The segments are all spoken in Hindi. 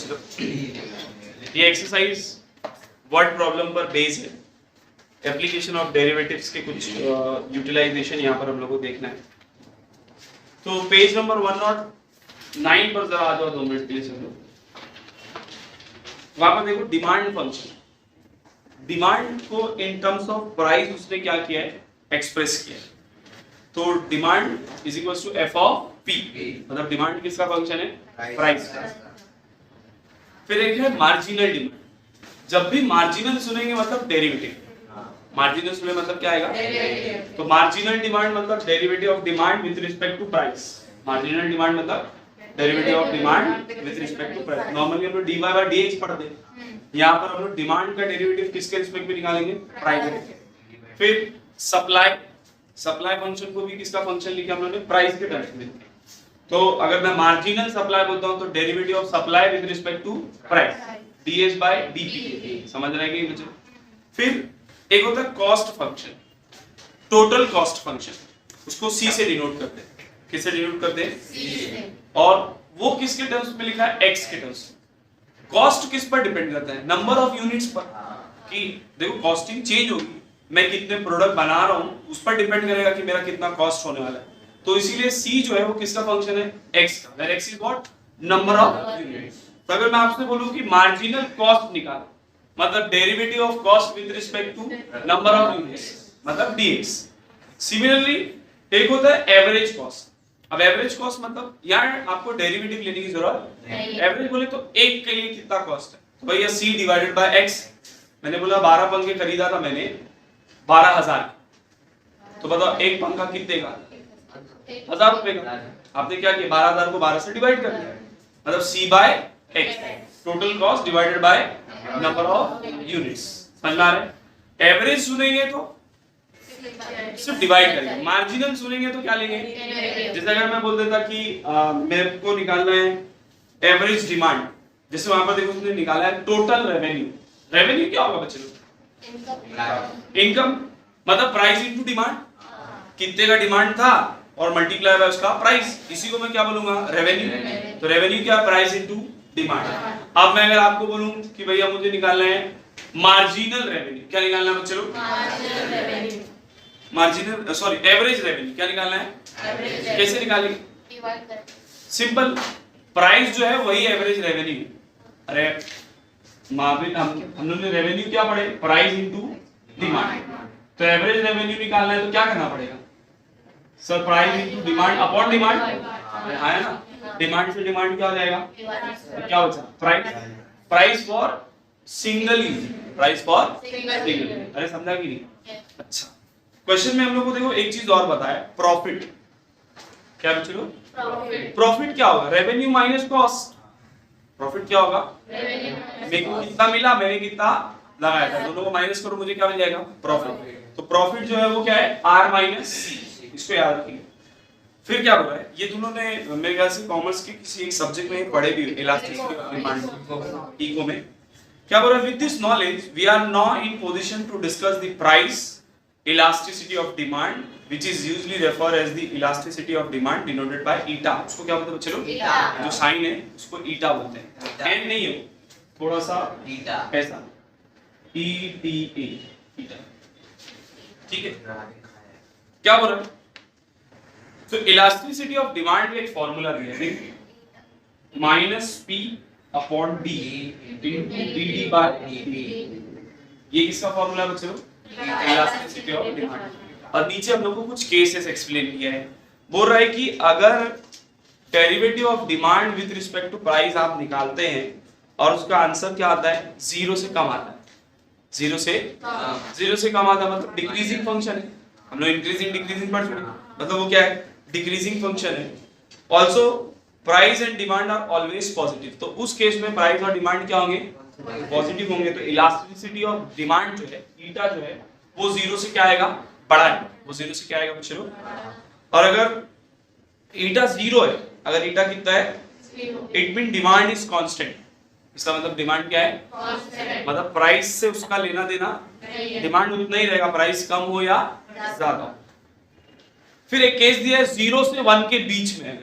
बच्चों? ये एक्सरसाइज वर्ड प्रॉब्लम पर बेस है। एप्लीकेशन ऑफ डेरिवेटिव्स के कुछ यूटिलाइजेशन यहाँ पर हम लोग को देखना है। तो पेज नंबर 109 पर जरा आ जाओ 2 मिनट के लिए सब लोग। वहां पर देखो डिमांड फंक्शन, डिमांड को इन टर्म्स ऑफ प्राइस उसने क्या किया है, एक्सप्रेस किया है। तो demand is equal to f of p, मतलब डिमांड किसका फंक्शन है, प्राइस का। फिर एक है मार्जिनल डिमांड। जब भी मार्जिनल सुनेंगे मतलब डेरिवेटिव, मार्जिनल सुने मतलब क्या आएगा, तो मार्जिनल डिमांड मतलब derivative of demand with respect to price. Marginal demand मतलब derivative of demand with respect to price. Normally हम लोग dy by dx पढ़ते हैं, यहाँ पर हम लोग डिमांड का डेरिवेटिव किसके रिस्पेक्ट में निकालेंगे, प्राइस के। फिर सप्लाई, सप्लाई फंक्शन को भी किसका फंक्शन लिखा हम लोगों ने, प्राइस के टर्म्स में। तो अगर मैं मार्जिनल सप्लाई बोलता हूं तो derivative of supply with respect to price, ds by dt। समझ रहे हैं कि मुझे? फिर एक होता है cost function, total cost function, उसको c से डिनोट करते हैं। किससे डिनोट करते हैं, c से। और वो किसके टर्म्स में लिखा है, x के टर्म्स। कॉस्ट किस पर डिपेंड करता है, नंबर ऑफ यूनिट्स पर। कि देखो कॉस्टिंग चेंज होगी, मैं कितने प्रोडक्ट बना रहा हूं उस पर डिपेंड करेगा कि मेरा कितना कॉस्ट होने वाला है। तो इसीलिए c जो है वो किसका फंक्शन है, x का। Where x is what, number of units. तो अगर मैं आपसे बोलूं कि मार्जिनल कॉस्ट निकाल, मतलब derivative of cost with respect to number of units, मतलब dx। सिमिलरली एक होता है एवरेज कॉस्ट। अब एवरेज कॉस्ट मतलब यार आपको डेरिवेटिव लेने की जरूरत नहीं। एवरेज बोले तो एक के लिए कितना कॉस्ट है, तो भैया c डिवाइडेड बाय x। मैंने बोला 12 पंखे खरीदा था मैंने 12,000, तो बताओ एक पंखा कितने का, 1000 रुपए का। आपने क्या किया, 12,000 को 12 से डिवाइड कर दिया, मतलब c bye x, total cost divided by number of units. समझ में आ रहा है? एवरेज सुनेंगे तो सिर्फ डिवाइड करेंगे, मार्जिनल सुनेंगे तो क्या लेंगे। जैसे अगर मैं बोल देता कि मेरे को निकालना है एवरेज डिमांड, जैसे वहां पर देखो उसने निकाला है टोटल रेवेन्यू। रेवेन्यू क्या होगा बच्चों, इनकम, मतलब प्राइस इनटू डिमांड। कितने का डिमांड था और मल्टीप्लाई बाय उसका प्राइस, इसी को मैं क्या बोलूंगा, रेवेन्यू। तो रेवेन्यू क्या, प्राइस इनटू डिमांड। अब मैं अगर आपको बोलूं कि भैया मुझे निकालना है मार्जिनल रेवेन्यू, क्या निकालना है बच्चों, marginal revenue, marginal sorry average revenue, क्या निकालना है, कैसे निकालेंगे, सिंपल, प्राइस जो है वही एवरेज रेवेन्यू। अरे हम लोगों ने रेवेन्यू क्या पढ़े, प्राइस इनटू डिमांड। तो एवरेज रेवेन्यू निकालना है तो क्या करना पड़ेगा sir, price into demand upon demand है ना। डिमांड से डिमांड क्या हो जाएगा, तो क्या बचा, price, price for single use, price for single. अरे समझा कि नहीं? अच्छा, क्वेश्चन में हम लोग को देखो एक चीज और बताया, प्रॉफिट। क्या बच्चों, प्रॉफिट क्या होगा, रेवेन्यू माइनस कॉस्ट। प्रॉफिट क्या होगा, मेरे को कितना मिला, मैंने कितना लगाया था, दोनों को माइनस करो मुझे क्या मिल जाएगा, प्रॉफिट। तो प्रॉफिट जो है वो क्या है, r माइनस c, इसको याद रखिए। फिर क्या बोला है, ये दोनों ने मेरे ख्याल से कॉमर्स के किसी एक सब्जेक्ट में पढ़े भी, इलास्टिसिटी ऑफ डिमांड, इको में। क्या बोला, with this knowledge we are now in position to discuss the price elasticity of demand, which is usually referred as the elasticity of demand denoted by eta। उसको क्या बोलते हैं बच्चों, जो साइन है उसको eta बोलते हैं। n नहीं है, थोड़ा सा eta ऐसा, eta, ठीक है। क्या बोल रहा है, तो इलास्टिसिटी ऑफ डिमांड का एक फॉर्मूला दिया है, minus p upon d into dd by dt। ये किसका फॉर्मूला है बच्चों, इलास्टिसिटी ऑफ डिमांड। और नीचे हम लोग को कुछ केसेस एक्सप्लेन किया है। बोल रहा है कि अगर derivative of demand with respect to price आप निकालते हैं और उसका आंसर क्या आता है, 0 से कम आता है, 0 से कम आता है, मतलब डिक्रीजिंग फंक्शन है। हम लोग इंक्रीजिंग डिक्रीजिंग पढ़ चुके, मतलब वो क्या है, डिक्रीजिंग फंक्शन है। Also price and demand are always positive, तो उस केस में प्राइस और डिमांड क्या होंगे, पॉजिटिव होंगे। तो इलास्टिसिटी ऑफ डिमांड जो है, ईटा जो है वो 0 से क्या आएगा, बड़ा है, वो 0 से क्या आएगा बच्चों। और अगर ईटा 0 है, अगर ईटा कितना है, it mean demand is constant. इसका मतलब डिमांड क्या है, कांस्टेंट, मतलब प्राइस से उसका लेना देना, डिमांड उतना ही रहेगा, प्राइस कम हो या ज्यादा। फिर एक केस दिया है 0 से 1 के बीच में,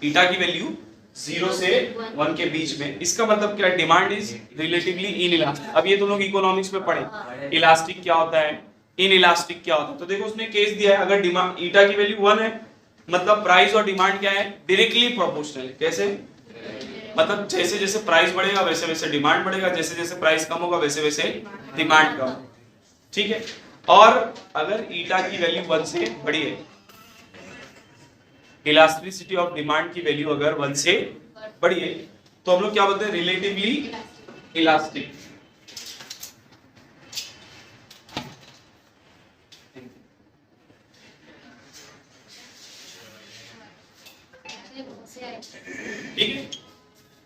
ईटा की वैल्यू 0 से 1 के बीच में। इसका मतलब क्या है? Demand is relatively inelastic. अब ये तुम लोग इकोनॉमिक्स में पढ़े, इलास्टिक क्या होता है, इनइलास्टिक क्या होता है। तो देखो उसने केस दिया है, अगर डिमांड ईटा की वैल्यू 1 है मतलब प्राइस और डिमांड क्या है? डायरेक्टली प्रोपोर्शनल है। कैसे? मतलब जैसे जैसे प्राइस बढ़ेगा वैसे वैसे डिमांड बढ़ेगा, जैसे जैसे प्राइस कम होगा वैसे वैसे डिमांड कम। ठीक है। और अगर ईटा की वैल्यू 1 से बड़ी है, इलास्टिसिटी ऑफ डिमांड की वैल्यू अगर 1 से बड़ी है तो हम लोग क्या बोलते हैं? Relatively elastic. ठीक है।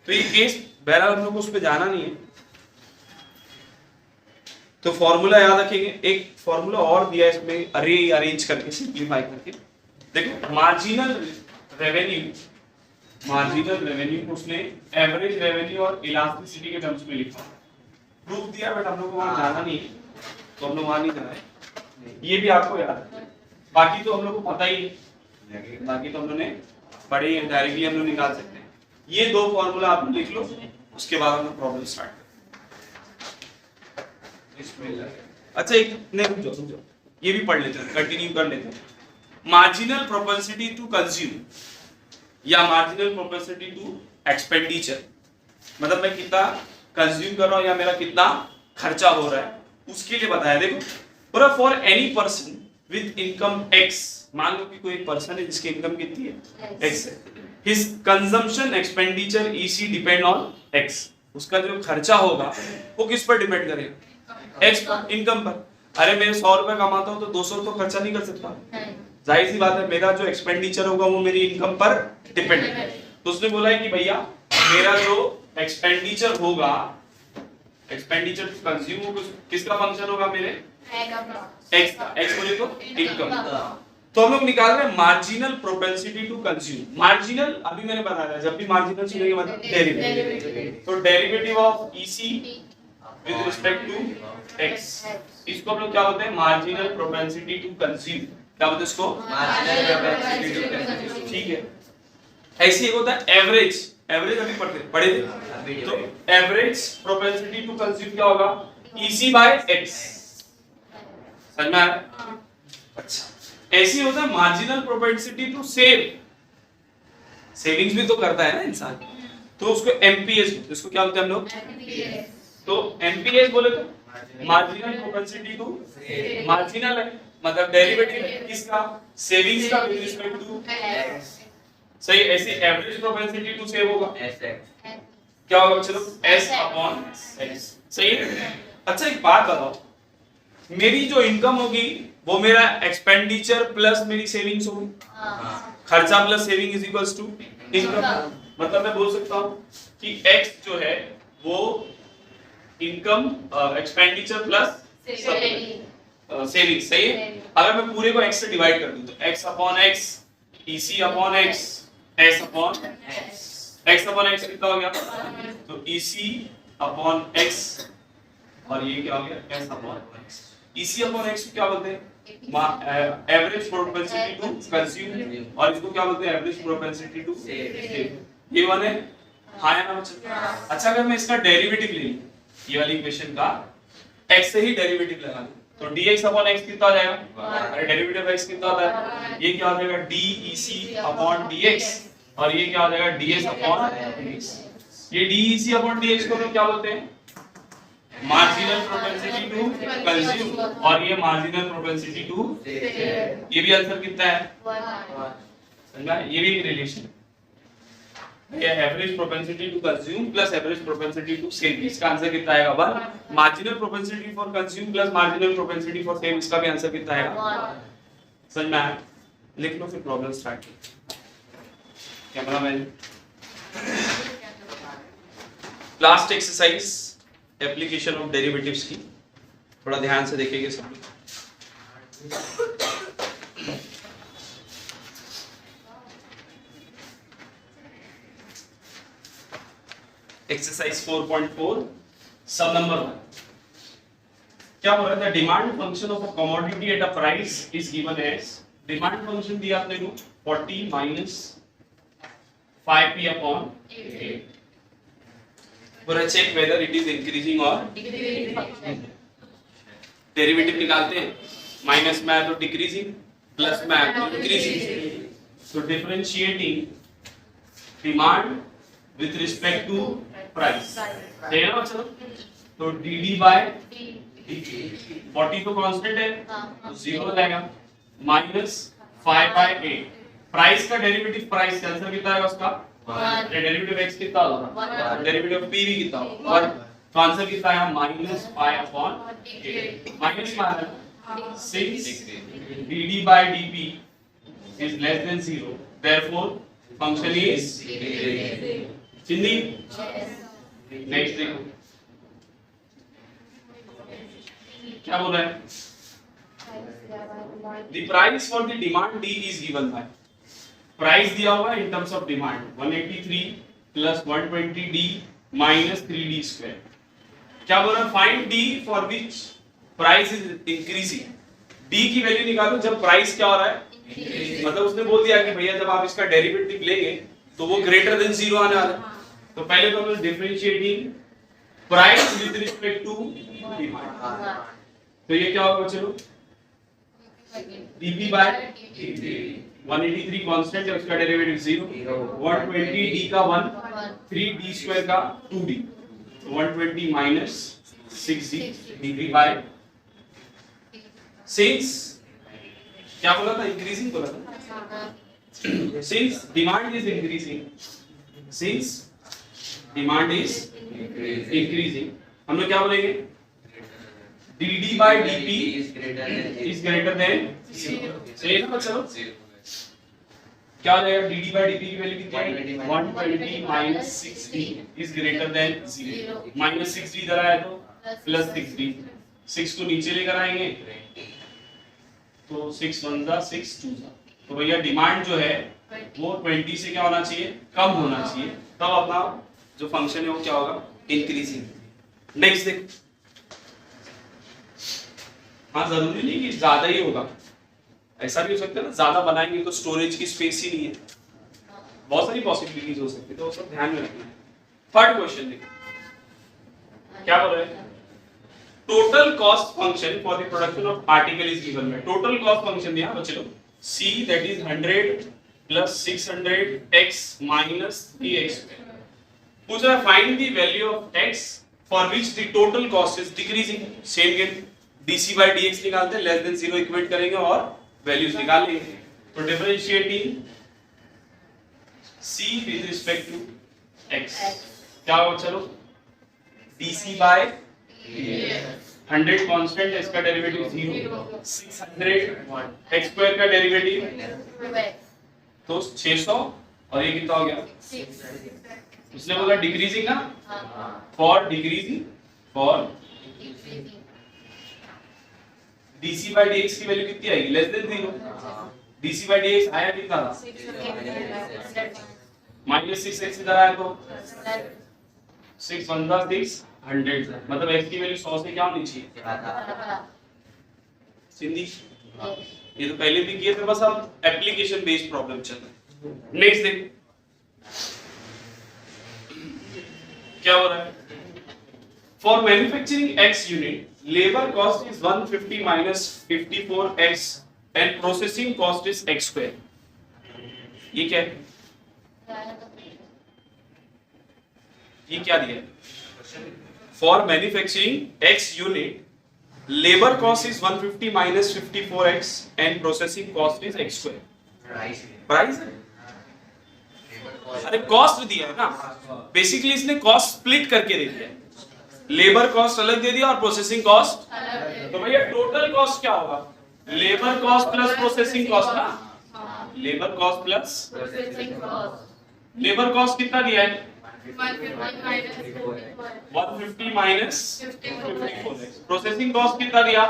तो ये केस बहरहाल हम लोग को उस पर जाना नहीं है, तो फॉर्मूला याद रखेंगे। एक फॉर्मूला और दिया है इसमें, अरेंज करके सिंप्लीफाई करके। देखो मार्जिनल रेवेन्यू को उसने एवरेज रेवेन्यू और इलास्टिसिटी के टर्म्स में लिखा, प्रूफ दिया, बट हम लोग को वहां जाना नहीं है तो हम लोग वहां नहीं जाना है। ये भी आपको याद है, बाकी तो हम लोग को पता ही है, बाकी तो हम लोग ने पढ़े ही, डायरेक्टली हम लोग निकाल सकते हैं। ये दो फॉर्मूला आप लिख लो, उसके बाद हम लोग प्रॉब्लम स्टार्ट। अच्छा एक नहीं, रुक जाओ, ये भी पढ़ लेते हैं, कंटिन्यू कर लेते हैं। मार्जिनल प्रोपेंसिटी टू कंज्यूम या मार्जिनल प्रोपेंसिटी टू एक्सपेंडिचर, मतलब मैं कितना कंज्यूम कर रहा हूं या मेरा कितना खर्चा हो रहा है, उसके लिए बताया। देखो पूरा for any person with income x, मान लो कि कोई पर्सन है जिसकी इनकम कितनी है? एक्स है। His consumption expenditure EC depend on x, उसका जो खर्चा होगा वो किस पर डिपेंड करेगा? एक्स पर, इनकम पर। अरे मैं 100 रुपए कमाता हूं तो 200 तो खर्चा नहीं कर सकता, जाहिर सी बात है, मेरा जो एक्सपेंडिचर होगा वो मेरी इनकम पर डिपेंड है। तो उसने बोला है कि भैया मेरा जो एक्सपेंडिचर होगा, एक्सपेंडिचर टू कंज्यूम किसका फंक्शन होगा? मेरे एक्स का। एक्स बोले तो इनकम। तो हम लोग निकाल रहे हैं marginal propensity to consume. Marginal अभी मैंने बताया, जब भी मार्जिनल सुनेंगे मतलब डेरिवेटिव। तो derivative of EC with respect to x, इसको हम लोग क्या बोलते हैं? Marginal propensity to consume. क्या बोलते हैं इसको? Marginal propensity to consume. ठीक है। ऐसे ही होता है एवरेज। एवरेज अभी पढ़े थे, तो एवरेज प्रोपेंसिटी टू कंज्यूम क्या होगा? EC by X. समझ में आया? अच्छा, ऐसे ही होता है marginal propensity to save. Savings भी तो करता है ना इंसान, तो उसको एमपीएस, इसको क्या बोलते हैं हम लोग? तो एमपीएस बोले तो मार्जिनल प्रोपेंसिटी टू, मार्जिनल है मतलब डेरिवेटिव है किसका? सेविंग्स का विद रिस्पेक्ट टू एक्स। सही। ऐसे एवरेज प्रोपेंसिटी टू सेव होगा क्या होगा? चलो s अपॉन x। सही है। अच्छा एक बात बताओ, मेरी जो इनकम होगी वो मेरा एक्सपेंडिचर प्लस मेरी सेविंग्स होगी। खर्चा plus saving is equals to income. मतलब मैं बोल सकता हूं कि x जो है वो इनकम एक्सपेंडिचर प्लस सेविंग। सही है। अगर मैं पूरे को x से डिवाइड कर दूं तो x upon x, EC upon x, s upon x upon x कितना हो गया? तो EC अपॉन x और ये क्या हो गया? s upon x। EC upon x को क्या बोलते हैं? एवरेज प्रोपेंसिटी टू कंज्यूम, और इसको क्या बोलते हैं? Average propensity to save. ये वन है, हाँ या ना बच्चा? अच्छा अगर मैं इसका डेरिवेटिव ले लूं, ये वाली इक्वेशन का x से ही डेरिवेटिव लगा लूं तो dx अपॉन x कितना आ जाएगा? अरे डेरिवेटिव x कितना आता है? ये क्या हो जाएगा? dEC अपॉन dx, और ये क्या हो जाएगा? ds upon dx। ये dEC अपॉन dx को लोग क्या बोलते हैं? मार्जिनल प्रोपेंसिटी टू कंज्यूम, और ये मार्जिनल प्रोपेंसिटी टू, ये भी आंसर कितना है? समझा? ये भी एक रिलेशन है। ये average propensity to consume plus average propensity to save, इसका आंसर कितना आएगा? 1। Marginal propensity for consume plus marginal propensity for save, इसका भी आंसर कितना आएगा? समझ में आया? लिख लो फिर problem start. Cameraman, last exercise application of derivatives की, थोड़ा ध्यान से देखेंगे सब लोग। एक्सरसाइज 4.4 सब नंबर 1 क्या बोल रहा था? Demand function of a commodity at a price is given as, demand function दिया आपने को 40 माइनस 5p upon 8. पूरा check whether it is increasing और डेरिवेटिव निकालते हैं, माइनस में आया तो डिक्रीजिंग, प्लस में आया तो increasing. So differentiating demand with respect to price, सही है ना बच्चों? तो dd by dt, 40 तो कांस्टेंट है तो 0 हो जाएगा, माइनस 5 by 8। प्राइस का डेरिवेटिव, प्राइस का आंसर कितना आएगा उसका? डेरिवेटिव x कितना होगा? डेरिवेटिव p भी कितना होगा? और तो आंसर कितना आया? Minus 5 upon 8। माइनस में आया 6 dd by dp is less than 0, therefore function is चिन्नी। नेक्स्ट देखो क्या बोल रहा है? The price for the demand D is given by, price दिया हुआ है in terms of demand 183 plus 120D minus 3D square. क्या बोल रहा है? Find D for which price is increasing. D की वैल्यू निकालो जब प्राइस क्या हो रहा है? मतलब उसने बोल दिया कि भैया जब आप इसका डेरिवेटिव लेंगे तो वो ग्रेटर देन 0 आने वाला है। तो पहले तो हम differentiating price with respect to demand, तो ये क्या होगा चलो? dp by dt, 183 कांस्टेंट है उसका डेरिवेटिव 0, 120d का 1, 3d स्क्वायर का 2d, 120 minus 6d dp by, since क्या बोला था? इंक्रीजिंग बोला था। Since demand is increasing, since demand is increasing, हम लोग क्या बोलेंगे? dd by dp is greater than 0, सही है ना चलो? क्या हो जाएगा? dd by dp की वैल्यू कितनी है? 120 minus 6d is greater than 0, minus 6d इधर आया तो प्लस 6d, 6 को नीचे लेकर आएंगे तो 6 1 जा 6 2 जा, तो भैया डिमांड जो है वो 20 से क्या होना चाहिए? कम होना चाहिए, तब अपना जो फंक्शन है वो क्या होगा? इंक्रीजिंग। नेक्स्ट देख, हाँ जरूरी नहीं कि ज्यादा ही होगा, ऐसा भी हो सकता है ना ज्यादा बनाएंगे तो स्टोरेज की स्पेस ही नहीं है, बहुत सारी पॉसिबिलिटीज हो सकती है, तो सब ध्यान में रखना है। थर्ड क्वेश्चन देखो क्या बोल रहे हैं? Total cost function for the production of article is given में। टोटल कॉस्ट फंक्शन दिया बच्चे लोग, c that is 100 plus 600x minus 3x। पूछ रहा है find the value of x for which the total cost is decreasing. Same game, dc by dx निकालते हैं, लेस देन 0 इक्वेट करेंगे और वैल्यूज निकाल लेंगे। तो differentiating c with respect to x क्या होगा चलो? dc by 100 कांस्टेंट है, इसका डेरिवेटिव 0, 600 x स्क्वायर का डेरिवेटिव तो 600 और ये कितना हो गया? उसने बोला डिक्रीजिंग ना, for decreasing, for dc by dx की वैल्यू कितनी आएगी? Less than 0। dc by dx आया कितना था? माइनस 6x इधर आया तो 6 1 जा 6 100, मतलब x की वैल्यू 100 से क्या होनी चाहिए? सिंधी ये तो पहले भी किए थे, बस अब एप्लीकेशन बेस्ड प्रॉब्लम चल रहा है। नेक्स्ट देख क्या हो रहा है? For manufacturing x unit labour cost is 150 minus 54x and processing cost is x square. ये क्या है? ये क्या दिया है? For manufacturing x unit labour cost is 150 minus 54x and processing cost is x square. Price है, अरे कॉस्ट दिया है ना, बेसिकली इसने कॉस्ट स्प्लिट करके दे दिया है, लेबर कॉस्ट अलग दे दिया और प्रोसेसिंग कॉस्ट। तो भैया टोटल कॉस्ट क्या होगा? Labour cost plus processing cost ना, labour cost plus processing cost. Labour cost कितना दिया है? 150 माइनस 54x। प्रोसेसिंग कॉस्ट कितना दिया?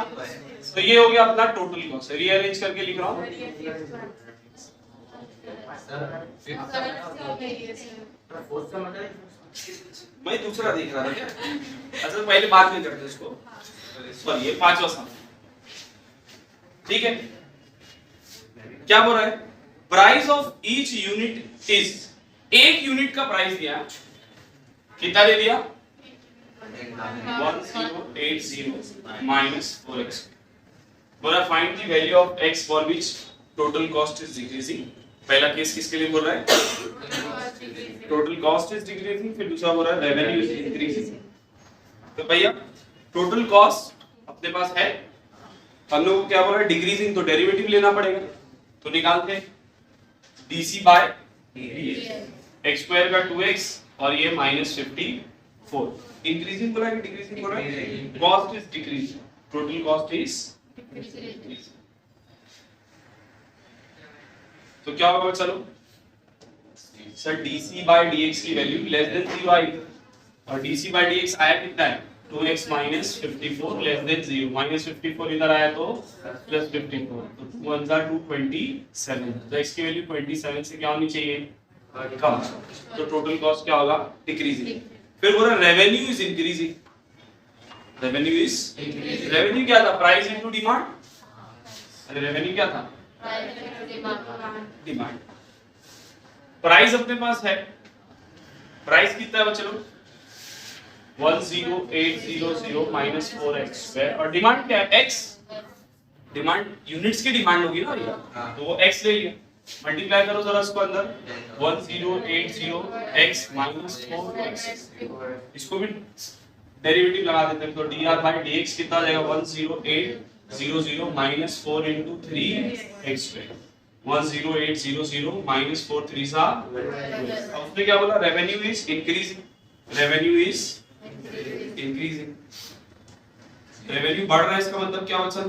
तो ये हो गया अपना टोटल कॉस्ट। रीअरेंज करके लिख रहा हूं, मैं दूसरा देख रहा था क्या? अच्छा पहले बाद में करते इसको, सॉरी ये पांचवा सम, ठीक है। क्या बोल रहा है? Price of each unit is एक यूनिट का प्राइस दिया, कितना दे दिया 1080 माइनस 4x। बोला find the value of x for which total cost is decreasing. पहला केस किसके लिए बोल रहा है, टोटल कॉस्ट इज डिक्रीजिंग, फिर दूसरा बोल रहा है रेवेन्यू इज इंक्रीजिंग। तो भैया टोटल कॉस्ट अपने पास है, हम लोग को क्या बोल रहा है डिक्रीजिंग, तो डेरिवेटिव लेना पड़ेगा। तो निकालते हैं dc बाय x स्क्वायर का 2x और ये -54। इंक्रीजिंग बोला कि डिक्रीजिंग बोला, cost is decreasing, total cost is decreasing. तो क्या होगा चलो सर dc बाय dx की वैल्यू लेस देन 0 आई, और dc बाय dx आया कितना है 2x minus 54 less than 0, minus 54 इधर आया तो प्लस 54, तो 2 1 227, तो x की वैल्यू 27 से क्या होनी चाहिए कम, तो टोटल कॉस्ट क्या होगा डिक्रीजिंग। फिर बोला revenue is increasing, revenue is revenue क्या था प्राइस इनटू डिमांड, अरे रेवेन्यू क्या था डिमांड। प्राइस अपने पास है, प्राइस कितना है बच्चों 10800 माइनस 4x स्क्वायर, और डिमांड क्या है x, डिमांड यूनिट्स की डिमांड होगी ना ये, तो वो x ले लिया, मल्टीप्लाई करो जरा इसको अंदर 1080x माइनस 4x, इसको भी डेरिवेटिव लगा देते हैं, तो dr बाय dx कितना आ जाएगा 10800 minus 4 into 3x square, 10800 minus 4 3 सा, अब उसने क्या बोला revenue is increasing, revenue is increasing, revenue बढ़ रहा है, इसका मतलब क्या बच्चा,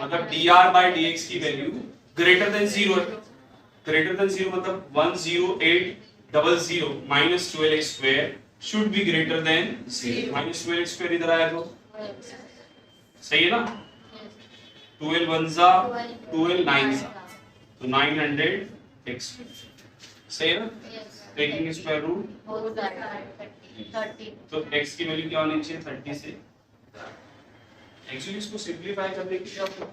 मतलब dr बाय dx की वैल्यू ग्रेटर देन 0 है, ग्रेटर देन 0 मतलब 10800 minus 12x square should be greater than 0, minus 12x square इधर आया तो सही है ना, 12 1 जा 12 9 जा, तो 900x सही है ना, टेकिंग स्क्वायर रूट 30, तो x की वैल्यू क्या होनी चाहिए 30 से, एक्चुअली इसको सिंपलीफाई करने के लिए आपको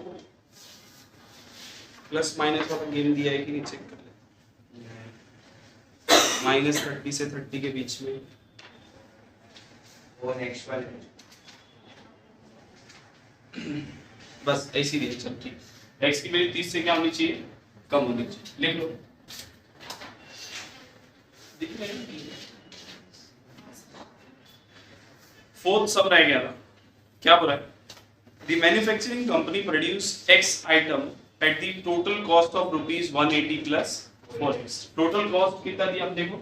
प्लस माइनस का गेम दिया है कि नहीं चेक कर ले, -30 से 30 के बीच में वो नेक्स्ट वाले बस ऐसी दिया, चल ठीक, x की वैल्यू 30 से क्या होनी चाहिए कम होनी चाहिए, लिख लो दिख रहा है। फोर्थ सब रह गया था, क्या बोला है the manufacturing company produce x item at the total cost of rupees 180 plus 4x, total cost कितना दिया आप देखो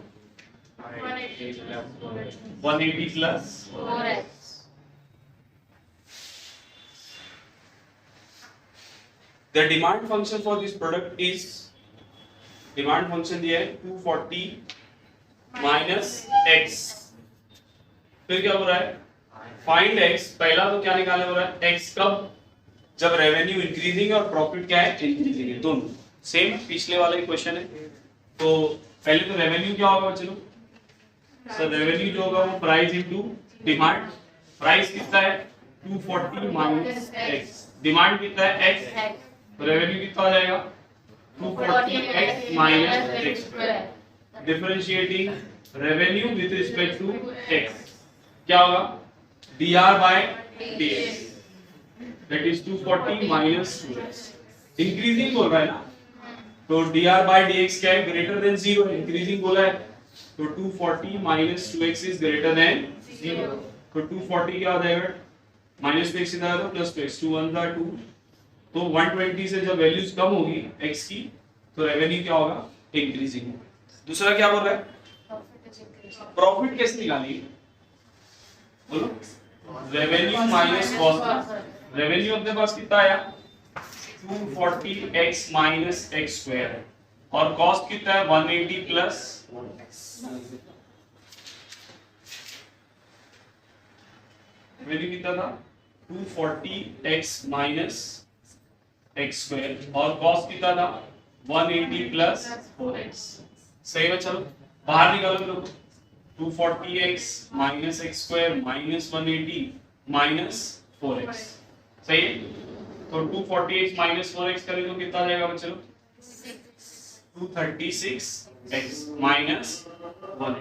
180 plus 4x, the demand function for this product is, demand function दिया है 240 माइनस x, फिर क्या हो रहा है फाइंड x, पहला तो क्या निकालने हो रहा है x कब, जब रेवेन्यू इंक्रीजिंग है और प्रॉफिट क्या है इंक्रीजिंग है, दोनों सेम पिछले वाला ही क्वेश्चन है। तो पहले तो रेवेन्यू क्या होगा चलो सर, रेवेन्यू जो होगा वो प्राइस इनटू डिमांड, प्राइस कितना है 240 माइनस x, डिमांड कितना है x, तो रेवेन्यू कितना आ जाएगा 240x minus x, differentiating revenue with respect to x क्या होगा dr by dx, that is 240 minus 2x, increasing बोल रहा है ना, तो dr by dx क्या है ग्रेटर देन 0, इंक्रीजिंग बोला है, तो 240 minus 2x is greater than 0, तो 240 क्या हो जाएगा माइनस 2x इधर आ तो प्लस 2x, 2 1 2, तो 120 से जब वैल्यूज कम होगी x की तो रेवेन्यू क्या होगा इंक्रीजिंग। दूसरा क्या बोल रहा है प्रॉफिट कैसे निकालेंगे बोलो, रेवेन्यू माइनस कॉस्ट, रेवेन्यू अपने पास कितना आया 240x माइनस x स्क्वायर, और कॉस्ट कितना है 180 प्लस रेवेन्यू कितना था 240x माइनस x स्क्वायर, और कॉस्ट कितना था 180 प्लस 4x, सही है चलो बाहर निकालो लोग, 240x minus x square minus 180 minus 4x, सही है, तो 240x माइनस 4x करें तो कितना आ जाएगा बच्चों 236 x माइनस 1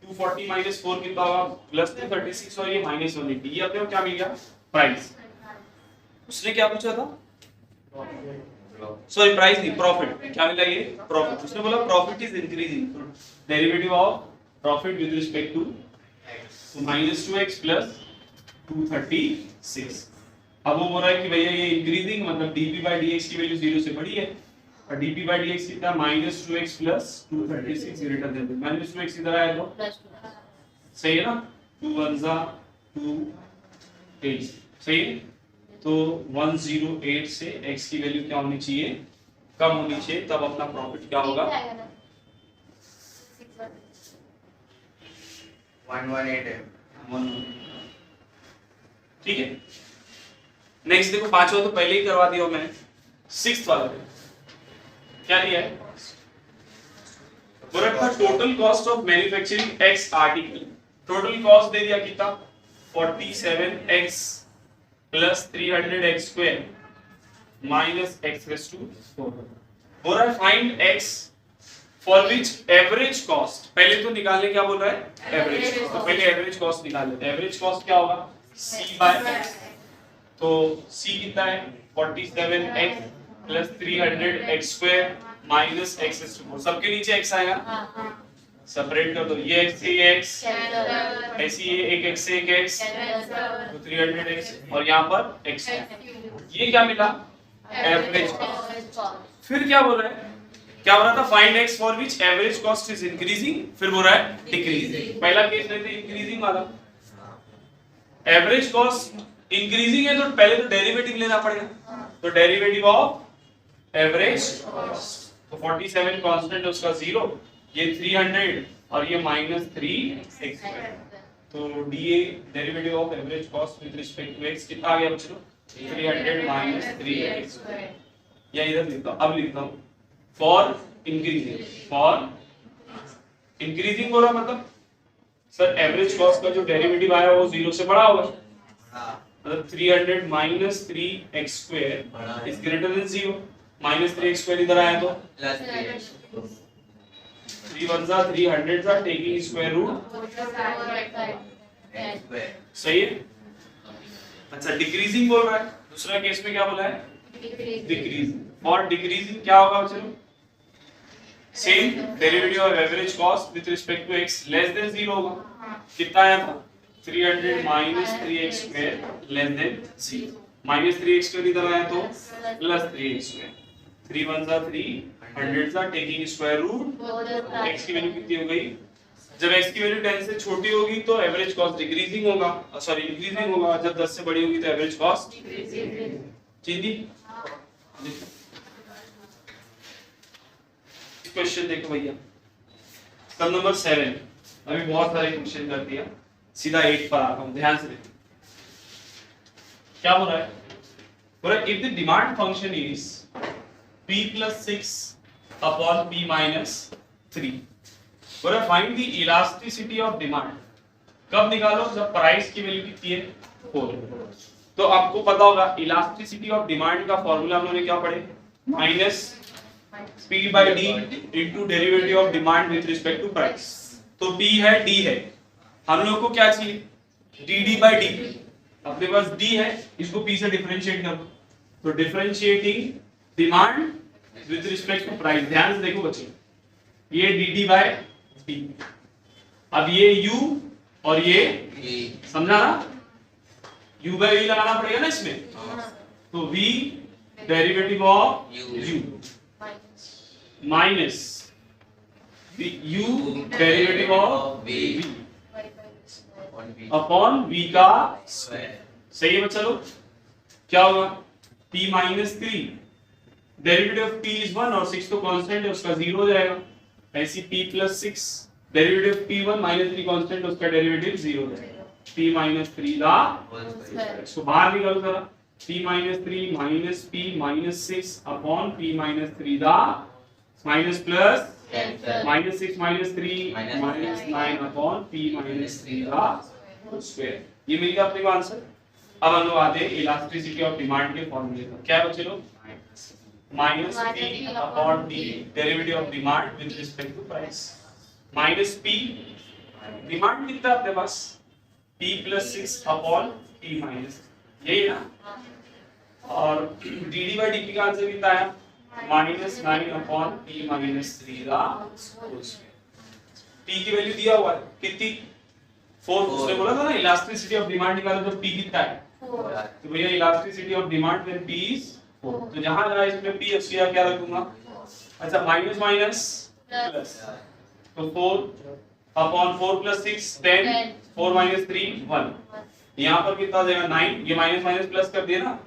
240 माइनस 4 कितना होगा प्लस 236 और ये माइनस 180 ये अपने को क्या मिल गया प्राइस उसने क्या पूछा था सॉरी प्राइस नहीं प्रॉफिट क्या मिला ये प्रॉफिट उसने बोला profit is increasing derivative of profit with respect to तो माइनस 2x प्लस 236 अब वो बोल रहा है कि भैया ये इंक्रीजिंग मतलब dp by dx की वैल्यू 0 से बड़ी है और dp by dx कितना minus 2x plus 236 greater than minus 2x इधर आया तो सही है ना 2 1 जा 2 8 सही है तो 108 से x की वैल्यू क्या होनी चाहिए कम होनी चाहिए तब अपना प्रॉफिट क्या होगा 118 है ठीक है नेक्स्ट देखो पांचवा तो पहले ही करवा दिया मैंने सिक्स्थ वाला क्या दिया है बोला था total cost of manufacturing x article total cost दे दिया कितना 47x plus 300x square minus x raise to 4 बोला find x for which average cost पहले तो निकालने क्या बोल रहा है एवरेज तो पहले एवरेज कॉस्ट निकाल लेते हैं एवरेज कॉस्ट क्या होगा c बाय x तो c कितना है 47x plus 300x square minus x raise to 4 सबके नीचे x आएगा सेपरेट कर दो ये x से ये x ऐसी ये एक x से एक x तो 300x और यहाँ पर x ये क्या मिला एवरेज कॉस्ट फिर क्या बोल रहा है क्या बोल रहा था find x for which average cost is increasing फिर बोल रहा है डिक्रीजिंग पहला केस लेते इंक्रीजिंग वाला एवरेज कॉस्ट इंक्रीजिंग है तो पहले तो डेरिवेटिव लेना पड़ेगा तो डेरिवेटिव ऑफ एवरेज तो 47 कांस्टेंट उसका 0 ये 300 और ये माइनस 3x तो DA derivative of average cost with respect to x कितना आ गया बच्चों 300 माइनस 3x या इधर लिखता हूं अब लिखता हूं फॉर इंक्रीजिंग बोला मतलब सर एवरेज कॉस्ट का जो डेरिवेटिव आया वो 0 से बड़ा होगा मतलब 300 minus 3x square is greater than 0 minus 3x square इधर आया तो प्लस 3 1 जा 300 जा टेकिंग स्क्वायर रूट सही है अच्छा डिक्रीजिंग बोल रहा है दूसरा केस में क्या बोला है डिक्रीजिंग और डिक्रीजिंग क्या होगा बच्चों same derivative of average cost with respect to x less than 0 होगा कितना आया था 300 minus 3x square less than 0 minus 3x square इधर आया तो प्लस 3x स्क्वायर 3 1 जा 3 100 जा टेकिंग स्क्वायर रूट x की वैल्यू कितनी हो गई जब x की वैल्यू 10 से छोटी होगी तो एवरेज कॉस्ट डिक्रीजिंग होगा सॉरी इंक्रीजिंग होगा जब 10 से बड़ी होगी तो एवरेज कॉस्ट चिंदी क्वेश्चन देखो भैया सम नंबर 7 अभी बहुत सारे क्वेश्चन कर दिया सीधा 8 पर आता हूं ध्यान से देखो क्या बोल रहा है बोल रहा है if the demand function is p plus 6 upon p minus 3 बोल रहा है find the elasticity of demand कब निकालो जब प्राइस की वैल्यू कितनी है 4 तो आपको पता होगा इलास्टिसिटी ऑफ डिमांड का फॉर्मूला हम लोगों ने क्या पढ़े minus p by d into derivative of demand with respect to price तो p है d है हम लोग को क्या चाहिए dd by d अपने पास d है इसको p से डिफरेंशिएट कर दो तो differentiating demand with respect to price ध्यान से देखो बच्चे ये dd by d अब ये u और ये समझा ना u by v लगाना पड़ेगा ना इसमें तो v derivative of u minus u derivative of v upon v का सही है बच्चा लोग क्या होगा p minus 3 derivative of p is 1 और 6 तो कांस्टेंट है उसका 0 हो जाएगा ऐसी p plus 6 derivative of p1 minus 3 constant उसका डेरिवेटिव 0 हो जाएगा p माइनस 3 दा इसको बाहर निकालो जरा p minus 3 minus p minus 6 upon p minus 3 दा minus plus minus 6 minus 3 minus 9 upon p minus 3 का स्क्वायर ये मिल गया अपने को आंसर अब हम लोग आते हैं इलास्टिसिटी ऑफ डिमांड के फॉर्मूले पर क्या है बच्चे लोग minus p upon d derivative of demand with respect to price minus p demand कितना है अपने पास p plus 6 upon t minus यही है ना और डी बाई डी का आंसर कितना है -9 अपॉन पी माइनस 3 का होल स्क्वायर पी की वैल्यू दिया हुआ है कितनी 4 उसने बोला था ना इलास्टिसिटी ऑफ डिमांड निकालो तो पी कितना है 4 तो भैया elasticity of demand when P is 4 तो जहां जहां इसमें पी है क्या रखूंगा अच्छा माइनस माइनस प्लस तो 4 अपॉन 4 प्लस 6 10 4 माइनस 3 1 यहाँ पर कितना आ जाएगा 9 ये माइनस माइनस प्लस कर दिया ना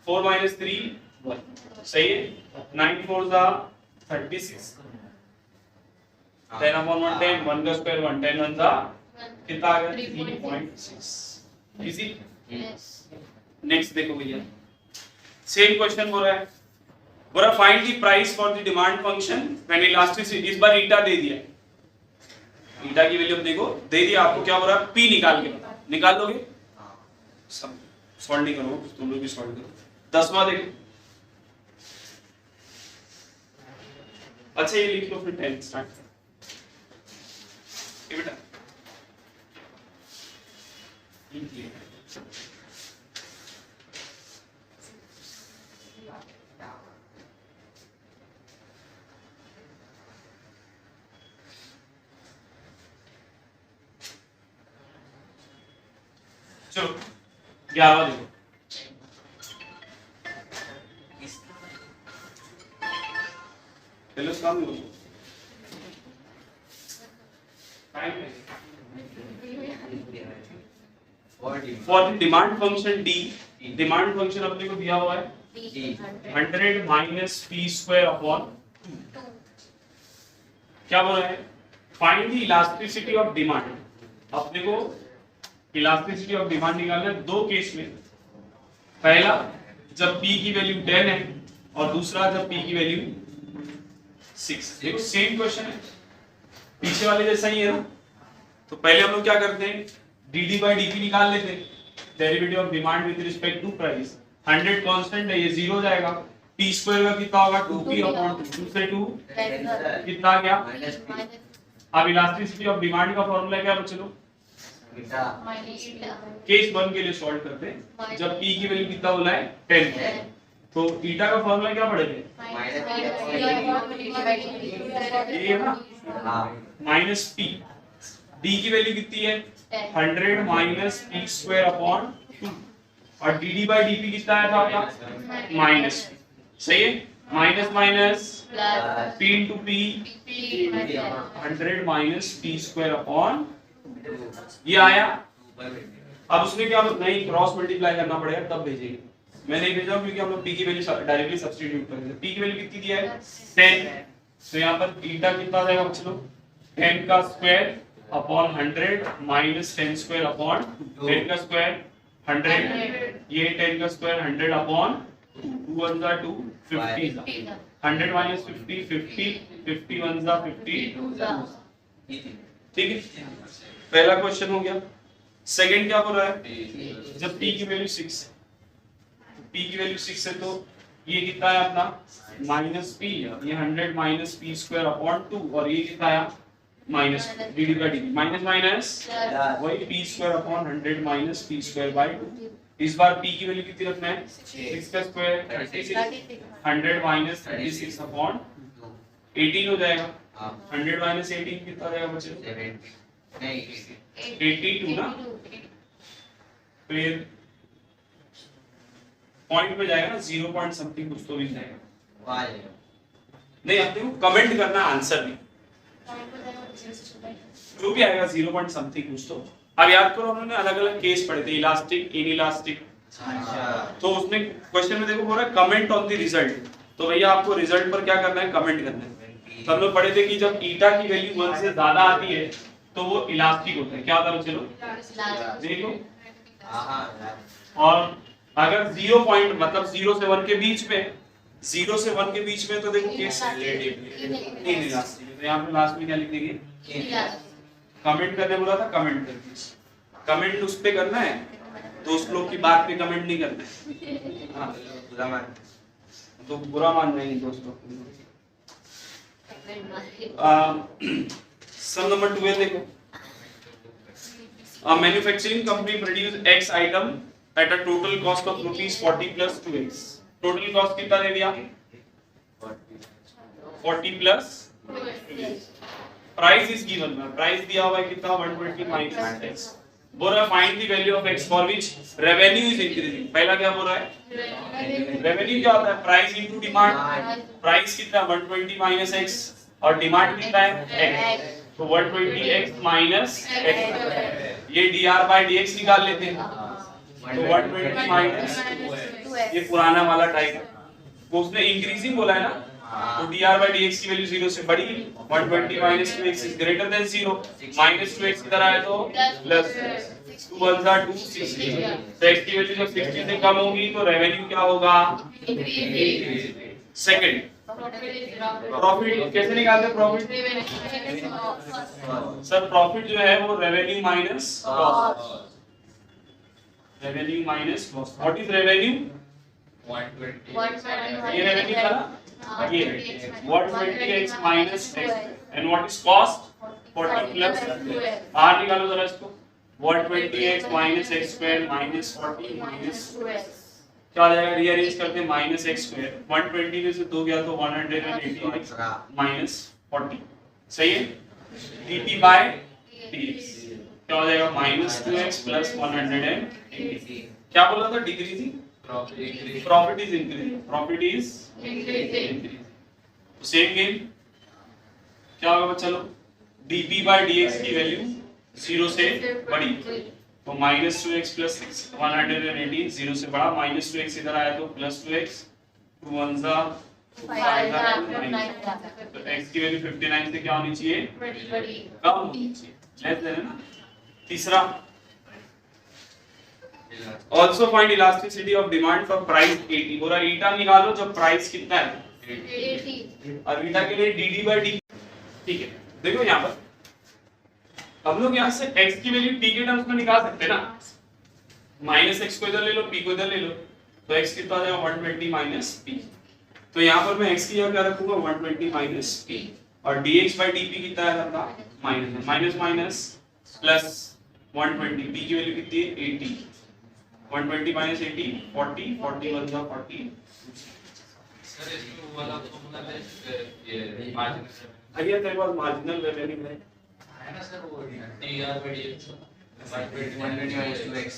4 माइनस 3 1 सही है 9 4 जा 36 10 अपॉन 1 10 1 का स्क्वायर 1 10 1 जा कितना आ गया 3.6 इजी नेक्स्ट देखो भैया सेम क्वेश्चन बोल रहा है find the price for the demand function when elasticity इस बार ईटा दे दिया ईटा की वैल्यू देखो दे दिया आपको क्या बोल रहा है पी निकाल के बता निकाल लोगे सब सॉल्व नहीं करो तुम लोग भी सॉल्व करो 10वां देखो अच्छा ये लिख लो फिर 10 स्टार्ट ये बेटा चलो 11 देखो चलो काम लो time for the demand function d demand function अपने को दिया हुआ है 100 माइनस पी स्क्वायर अपॉन क्या बोल रहा है find the elasticity of demand अपने को इलास्टिसिटी ऑफ डिमांड निकालना है दो केस में पहला जब p की वैल्यू 10 है और दूसरा जब p की वैल्यू 6 देखो सेम क्वेश्चन है पीछे वाले जैसा ही है ना तो पहले हम लोग क्या करते हैं dd by dp निकाल लेते हैं derivative of demand with respect to price 100 constant है ये 0 जाएगा p स्क्वायर का कितना होगा 2p अपॉन 2 से 2 कितना आ गया अब इलास्टिसिटी ऑफ डिमांड का फार्मूला क्या बच्चों केस 1 के लिए सॉल्व करते हैं जब p की वैल्यू कितना बोला है 10 तो ईटा का फार्मूला क्या पड़ेगा ये है ना माइनस p d की वैल्यू कितनी है 100 माइनस पी स्क्वायर अपॉन 2 और dd बाई dp कितना आया था आपका माइनस सही है minus minus p into P 100 minus P square upon ये आया अब उसने क्या नहीं क्रॉस मल्टीप्लाई करना पड़ेगा तब भेजेंगे मैं नहीं भेजा क्योंकि हम लोग p की वैल्यू डायरेक्टली सब्स्टिट्यूट करेंगे p की वैल्यू कितनी दिया है 10 तो यहाँ पर ईटा कितना आ जाएगा बच्चों 10 का square upon 100 minus 10 square upon 10 का स्क्वायर 100 ये 10 का स्क्वायर 100 अपॉन 2 1 जा 2 50 100 माइनस 50 50 50 1 जा 50 ठीक है पहला क्वेश्चन हो गया सेकंड क्या बोल रहा है जब p की वैल्यू 6 p की वैल्यू 6 है तो ये कितना है अपना माइनस p ये 100 माइनस p स्क्वायर अपॉन 2 और ये कितना है माइनस dd का dt माइनस माइनस वही p square upon 100 minus p square by 2 इस बार p की वैल्यू कितनी रखना है 6 का स्क्वायर 36 100 माइनस 36 अपॉन 18 हो जाएगा 100 माइनस 18 कितना आ जाएगा बच्चे 82 ना फिर पॉइंट में जाएगा ना 0 पॉइंट समथिंग कुछ तो भी जाएगा नहीं अपने को कमेंट करना आंसर भी जो भी आएगा 0 पॉइंट समथिंग कुछ तो अब याद करो हमने अलग अलग केस पढ़े थे इलास्टिक इनइलास्टिक तो उसने क्वेश्चन में देखो बोल रहा है कमेंट ऑन द रिजल्ट तो भैया आपको रिजल्ट पर क्या करना है कमेंट करना है तो हम लोग पढ़े थे कि जब ईटा की वैल्यू 1 से ज्यादा आती है तो वो इलास्टिक होता है क्या होता है चलो देखो और अगर 0 पॉइंट मतलब 0 से 1 के बीच में 0 से 1 के बीच में तो देखो केस इनइलास्टिक तो यहाँ पे लास्ट में क्या लिख देंगे कमेंट करने बोला था कमेंट कर दीजिए कमेंट उस पे करना है दोस्त लोग की बात पे कमेंट नहीं करना है तो बुरा मान जाएंगे दोस्तों। सम नंबर 12 देखो। A manufacturing company produce X item at a total cost of ₹40 plus 2x. Total cost कितना दे दिया? 40 plus price is given है। price दिया हुआ है कितना? 120 minus x। बोल रहा है find the value of x for which revenue is increasing। पहला क्या बोल रहा है? revenue क्या होता है? price into demand। price कितना? 120 minus x और demand कितना है? x। तो 120x minus x। ये dr by dx निकाल लेते हैं। तो 120 minus ये पुराना वाला टाइप है। वो उसने इंक्रीजिंग बोला है ना, तो dr by dx की वैल्यू 0 से बड़ी, 120 minus 2x is greater than 0, minus 2x इधर आए तो प्लस 2 1 जा 2 60। तो x की वैल्यू जब 60 से कम होगी तो रेवेन्यू क्या होगा? सेकंड प्रॉफिट कैसे निकालते हैं? प्रॉफिट सर प्रॉफिट जो है वो revenue minus cost. Revenue minus cost. What is revenue? 120 ये रेवेन्यू था ना, ये 120x minus x and what is cost? 40 plus r निकालो जरा इसको। 120x minus x square minus 40 minus क्या आ जाएगा? रीअरेंज करते हैं माइनस x स्क्वायर। 120 में से 2 गया तो 180x माइनस 40। सही है? dt बाय dx क्या हो जाएगा? Minus 2x plus 180। क्या बोला था? Decreasing profit is increasing. Profit is increasing. Same game क्या होगा बच्चा लोग? dp बाय dx की वैल्यू 0 से बड़ी, तो माइनस 2x प्लस 180 0 से बड़ा, माइनस 2x इधर आया तो प्लस 2x 2 1 जा 5 तो x की वैल्यू 59 से क्या होनी चाहिए? कम होनी चाहिए। लेस देना ना। तीसरा also find elasticity of demand for price 80। बोला ईटा निकालो जब प्राइस कितना है? 80। और ईटा के लिए dd by d। ठीक है, देखो यहाँ पर हम लोग यहाँ से x की वैल्यू p के टर्म्स में निकाल सकते हैं ना। माइनस x को इधर ले लो, p को इधर ले लो, तो x कितना आ जाएगा? 120 माइनस p। तो यहाँ पर मैं x की जगह क्या रखूंगा? 120 माइनस p और dx by dp कितना है आपका? Minus minus minus plus 120। p की वैल्यू कितनी है? 80। 120 माइनस 80 40 40 1 जा 40। सर इसमें वाला फॉर्मूला है ये मार्जिनल भैया तेरे पास मार्जिनल रेवेन्यू है? है ना सर वो dr by dx 120 minus 2x।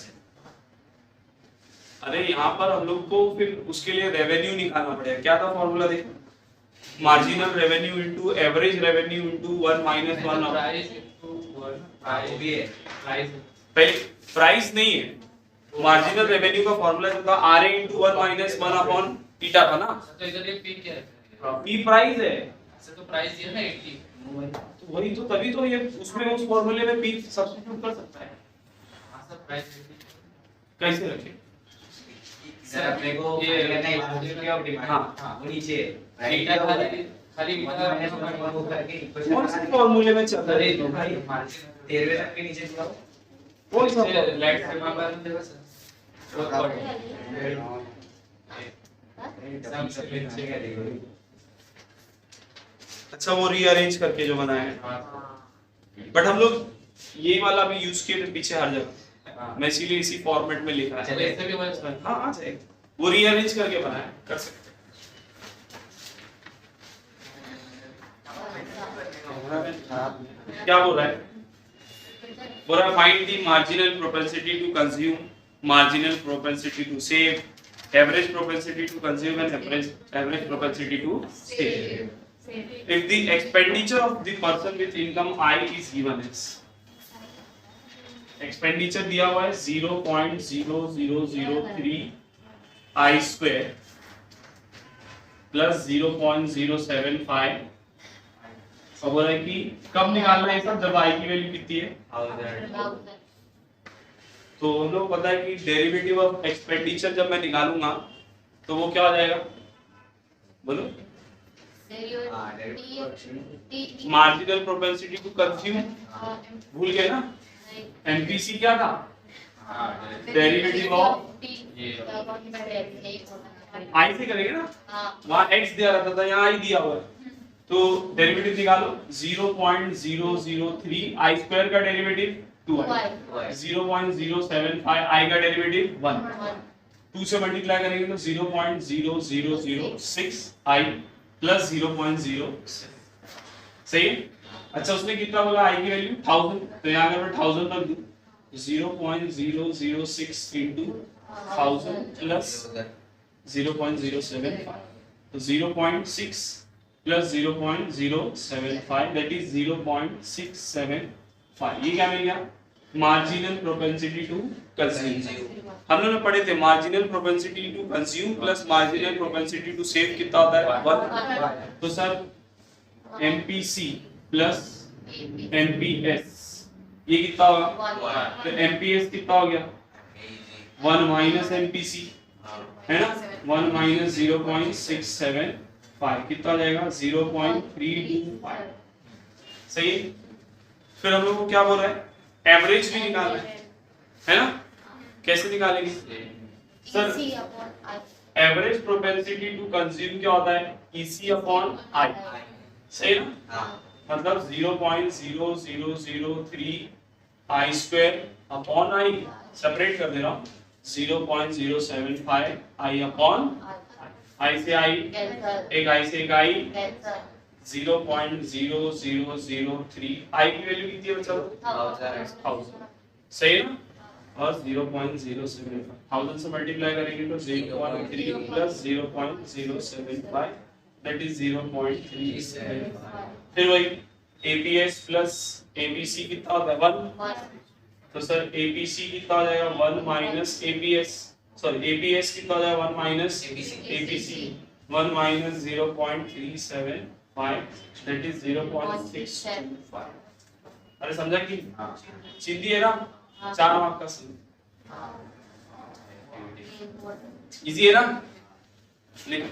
अरे यहाँ पर हम लोग को फिर उसके लिए रेवेन्यू निकालना पड़ेगा। क्या था फॉर्मूला? देखो, marginal revenue into average revenue into 1 minus 1 of price into 1 वो भी है प्राइस। पहले प्राइस नहीं है, मार्जिनल रेवेन्यू का फॉर्मूला जो था RA इनटू 1 माइनस 1 अपॉन ईटा था ना। तो इधर ये p क्या है? p प्राइस है। सर तो प्राइस ये है ना 80। तो वही तो, तभी तो ये उसमें उस फॉर्मूले में p सब्स्टिट्यूट कर सकता है। हां सर प्राइस कैसे रखें? सर अपने को ये करना है elasticity of demand। हाँ। हां वो नीचे है ईटा खाली खाली 1 minus 1 वो करके कौन से फॉर्मूले में चल रहा अरे है? तो भाई मार्जिन 13वें तक के नीचे दिखाओ। कौन सा से लाइट से मामला देगा सर। सब सब नीचे का देखो। अच्छा, वो रीअरेंज करके जो बनाया है। बट हम लोग ये वाला भी यूज किए थे पीछे हर जगह। मैं इसीलिए इसी फॉर्मेट में लिखा है। चलिए ऐसे भी बस हाँ आ जाएगा। वो रीअरेंज करके बनाया, कर सकते हैं। क्या बोल रहा है? बोल रहा है find the marginal propensity to consume, marginal propensity to save, average propensity to consume and average propensity to save. If the expenditure of the person with income I is given as, expenditure दिया हुआ है 0.0003 I square plus 0.075। अब बोला है कि कब निकालना है सब? जब I की वैल्यू कितनी है? तो हम लोग पता है कि डेरिवेटिव ऑफ एक्सपेंडिचर जब मैं निकालूंगा तो वो क्या हो जाएगा? बोलो। मार्जिनल प्रोपेंसिटी टू कंज्यूम भूल गए ना? एमपीसी क्या था? हां डेरिवेटिव ऑफ आई से करेंगे ना, हाँ वहां x दिया रहता था, यहाँ i दिया हुआ है, तो डेरिवेटिव निकालो 0.003 i स्क्वायर का डेरिवेटिव 2i, 0.075 i का डेरिवेटिव 1, 2 से मल्टीप्लाई करेंगे तो 0.0006 i प्लस 0.0, सही है। अच्छा उसने कितना बोला i की वैल्यू 1000, तो यहाँ अगर मैं 1000 रख दूं 0.006 into 1000 प्लस 0.075, तो 0.6 plus 0.075 that is 0.675, ये क्या मिल गया, मार्जिनल प्रोपेंसिटी टू कंज्यूम। हम लोग ने पढ़े थे marginal propensity to consume plus marginal propensity to save कितना होता है 1, तो सर MPC प्लस MPS ये कितना होगा, तो MPS कितना हो गया 1 माइनस MPC है ना, 1 माइनस 0.675 कितना आ जाएगा 0.325, सही है। फिर हम लोग को क्या बोल रहा है, एवरेज भी निकालना है ना, कैसे निकालेंगे sir, average propensity to consume क्या होता है EC अपॉन I, सही ना, मतलब 0.0003 I square upon I, separate कर दे रहा हूँ 0.075 I अपॉन I से I, एक I से एक I, 0.0003 I की वैल्यू कितनी है बच्चा, 1000, सही है ना, और 0.075 1000 से मल्टीप्लाई करेंगे तो 0.3 प्लस 0.075 दैट इज 0.375, फिर वही APS प्लस APC कितना होता है 1, तो सर APC कितना हो जाएगा 1 माइनस APS, सॉरी APS कितना हो जाएगा 1 minus APC 1 minus 0.375 that is 0.625, अरे समझा कि सीधी है ना, 4 मार्क का सही, इजी है ना, लिख